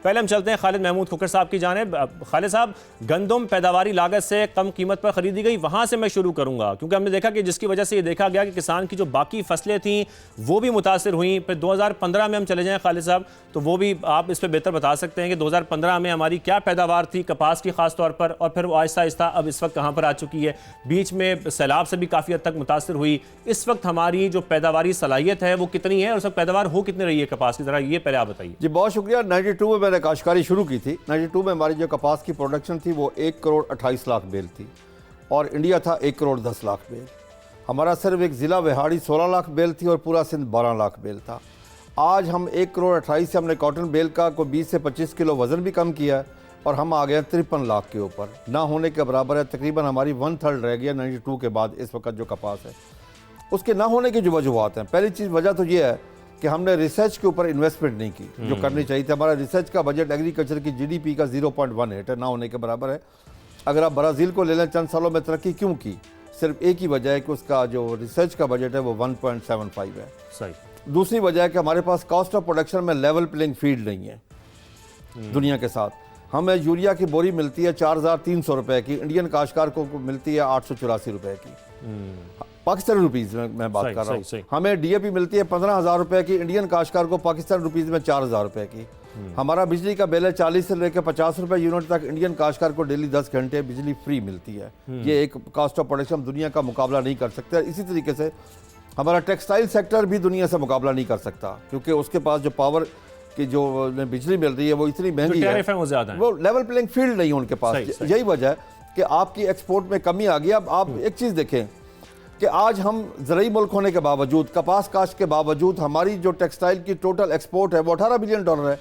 पहले हम चलते हैं खालिद महमूद खोखर साहब की जानिब। खालिद साहब, गंदम पैदावारी लागत से कम कीमत पर खरीदी गई, वहां से मैं शुरू करूंगा क्योंकि हमने देखा कि जिसकी वजह से ये देखा गया कि किसान की जो बाकी फसलें थीं वो भी मुतासर हुई। फिर 2015 में हम चले जाएं खालिद साहब, तो वो भी आप इस पर बेहतर बता सकते हैं कि 2015 में हमारी क्या पैदावार थी कपास की खास तौर पर, और फिर वो आहिस्ता आहिस्ता अब इस वक्त कहाँ पर आ चुकी है। बीच में सैलाब से भी काफ़ी हद तक मुतासर हुई। इस वक्त हमारी जो पैदावारी सलाहियत है वो कितनी है और सब पैदावार हो कितनी रही है कपास की, जरा ये पहले आप बताइए। जी बहुत शुक्रिया। 92 में मैंने काश्तकारी शुरू की थी। 92 में हमारी जो कपास की प्रोडक्शन थी वो 1 करोड़ 28 लाख बेल थी और इंडिया था 1 करोड़ 10 लाख बेल। हमारा सिर्फ एक ज़िला विहाड़ी 16 लाख बेल थी और पूरा सिंध 12 लाख बेल था। आज हम 1 करोड़ 28 से हमने कॉटन बेल का कोई 20 से 25 किलो वज़न भी कम किया है और हम आ गए 53 लाख के ऊपर, ना होने के बराबर है। तकरीबन हमारी 1/3 रह गया 92 के बाद इस वक्त जो कपास है। उसके ना होने की जो वजूहत हैं, पहली चीज़ वजह तो ये है कि हमने रिसर्च के ऊपर इन्वेस्टमेंट नहीं की जो करनी चाहिए थी। हमारा रिसर्च का बजट एग्रीकल्चर की जीडीपी का 0.18 है, ना होने के बराबर है। अगर आप ब्राज़ील को ले लें, चंद सालों में तरक्की क्यों की? सिर्फ एक ही वजह है कि उसका जो रिसर्च का बजट है वो 1.75 है। सही। दूसरी वजह है कि हमारे पास कॉस्ट ऑफ प्रोडक्शन में लेवल प्लेइंग फील्ड नहीं है दुनिया के साथ। हमें यूरिया की बोरी मिलती है 4,300 रुपए की, इंडियन काश्तकार को मिलती है 884 रुपए की, पाकिस्तानी रुपीज़ में मैं बात कर रहा हूँ। हमें डीएपी मिलती है 15,000 रुपए की, इंडियन काश्तकार को पाकिस्तानी रुपीज़ में 4,000 रुपए की। हमारा बिजली का बिल है 40 से लेकर 50 रुपए यूनिट तक, इंडियन काश्तकार को डेली 10 घंटे बिजली फ्री मिलती है। ये एक कॉस्ट ऑफ प्रोडक्शन दुनिया का मुकाबला नहीं कर सकते। इसी तरीके से हमारा टेक्सटाइल सेक्टर भी दुनिया से मुकाबला नहीं कर सकता क्योंकि उसके पास जो पावर की जो बिजली मिल रही है वो इतनी महंगी है, वो लेवल प्लेइंग फील्ड नहीं है उनके पास। यही वजह है कि आपकी एक्सपोर्ट में कमी आ गई। अब आप एक चीज़ देखें कि आज हम ज़रूरी मुल्क होने के बावजूद, कपास काश्त के बावजूद, हमारी जो टेक्सटाइल की टोटल एक्सपोर्ट है वो 18 बिलियन डॉलर है।